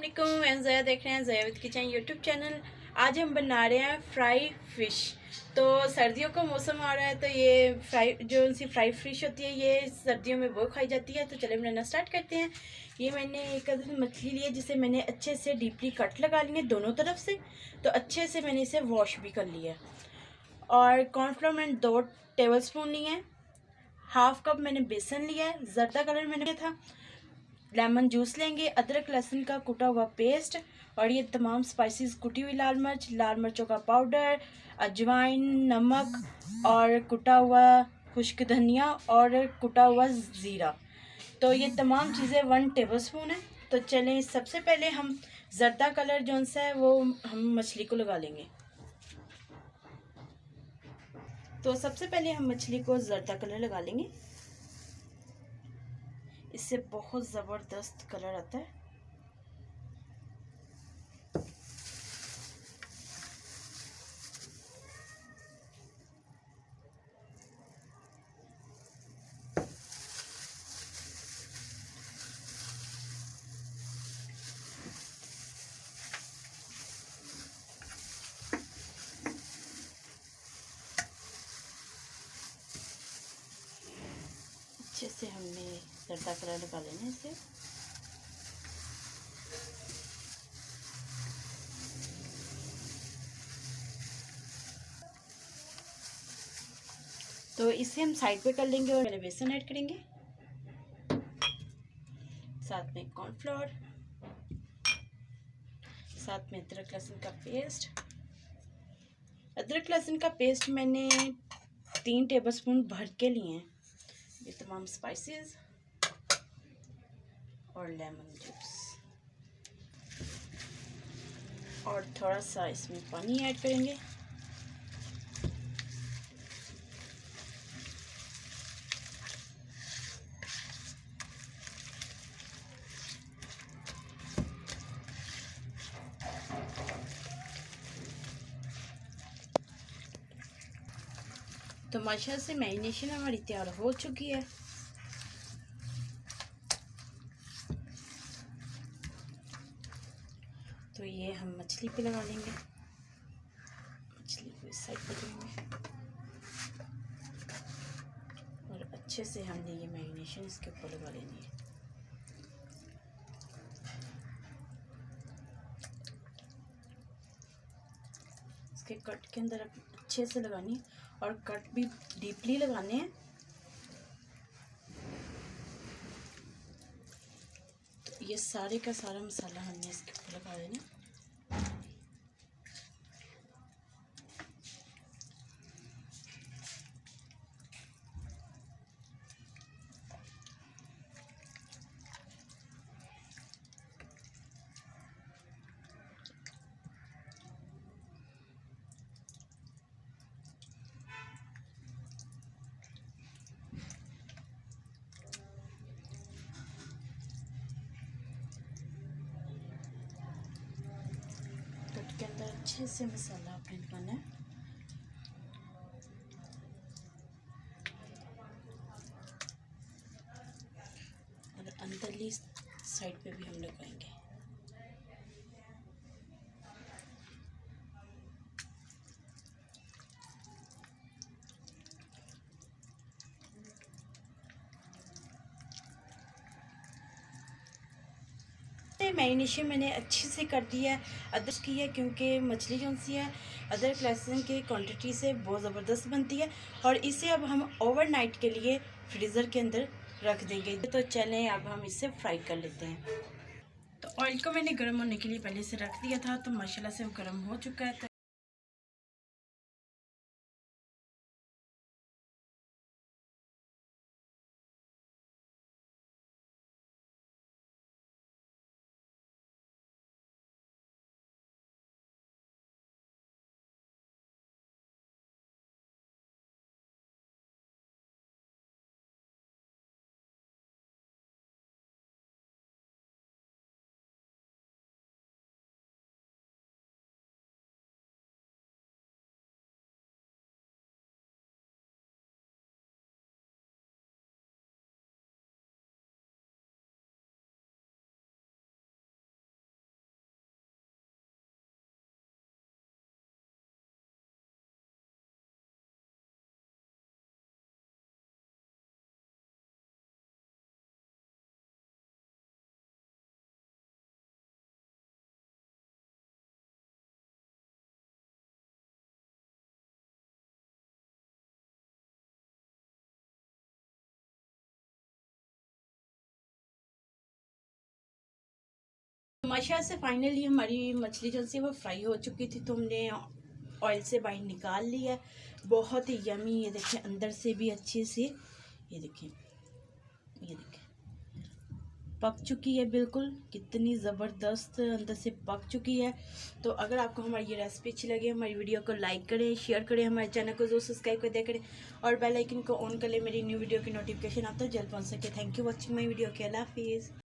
अस्सलामुअलैकुम, मैं ज़या देख रहे हैं ज़या विद किचन यूट्यूब चैनल। आज हम बना रहे हैं फ्राई फ़िश। तो सर्दियों का मौसम आ रहा है, तो ये फ्राई फ़िश होती है, ये सर्दियों में वो खाई जाती है। तो चले बनाना स्टार्ट करते हैं। ये मैंने एक मछली ली है, जिसे मैंने अच्छे से डीपली कट लगा लिए दोनों तरफ से। तो अच्छे से मैंने इसे वॉश भी कर लिया। और कॉर्नफ्लोर मैंने 2 टेबल स्पून लिए हैं। हाफ कप मैंने बेसन लिया है, जर्दा कलर मैंने लिया था। लेमन जूस लेंगे, अदरक लहसुन का कुटा हुआ पेस्ट, और ये तमाम स्पाइसेस, कुटी हुई लाल मिर्चों का पाउडर, अजवाइन, नमक और कुटा हुआ खुश्क धनिया और कुटा हुआ ज़ीरा। तो ये तमाम चीज़ें 1 टेबलस्पून है। तो चलें, सबसे पहले हम जर्दा कलर जो सा है वो हम मछली को लगा लेंगे। तो सबसे पहले हम मछली को जर्दा कलर लगा लेंगे। इससे बहुत ज़बरदस्त कलर आता है। अच्छे से हमने जर्दा कलर लगा लेना है इसे। तो इसे हम साइड पे कर लेंगे और पहले बेसन ऐड करेंगे, साथ में कॉर्नफ्लोर, साथ में अदरक लहसुन का पेस्ट। अदरक लहसुन का पेस्ट मैंने 3 टेबलस्पून भर के लिए हैं। ये तमाम स्पाइसेस और लेमन जूस, और थोड़ा सा इसमें पानी ऐड करेंगे। तो माशाल्लाह से मैरिनेशन हमारी तैयार हो चुकी है। तो ये हम मछली पे लगा लेंगे, मछली को इस साइड पे करेंगे और अच्छे से हमने ये मैरिनेशन इसके ऊपर लगा लेनी है। इसके कट के अंदर अच्छे से लगानी है और कट भी डीपली लगाने हैं। तो ये सारे का सारा मसाला हमने इसके ऊपर लगा देना। के अंदर अच्छे से मसाला आपने लगाना है। और अंदरली साइड पे भी हम लगाएंगे। मैरिनेशन मैंने अच्छे से कर दिया है, अदरक की है, क्योंकि मछली जो सी है अदरक लहसुन की क्वांटिटी से बहुत ज़बरदस्त बनती है। और इसे अब हम ओवरनाइट के लिए फ्रीज़र के अंदर रख देंगे। तो चलें, अब हम इसे फ्राई कर लेते हैं। तो ऑयल को मैंने गर्म होने के लिए पहले से रख दिया था, तो माशाल्लाह से वो गर्म हो चुका है। माशाल्लाह से फाइनली हमारी मछली जो सी वो फ्राई हो चुकी थी, तो हमने ऑयल से बाहर निकाल लिया है। बहुत ही यमी, ये देखिए अंदर से भी अच्छे से, ये देखिए पक चुकी है बिल्कुल, कितनी ज़बरदस्त अंदर से पक चुकी है। तो अगर आपको हमारी ये रेसिपी अच्छी लगे, हमारी वीडियो को लाइक करें, शेयर करें, हमारे चैनल को जरूर सब्सक्राइब कर दिया करें और बेल आइकन को ऑन कर लें, मेरी न्यू वीडियो की नोटिफिकेशन आप तक जल्द पहुँच सके। Thank you watching my video के, अल्लाह हाफिज़।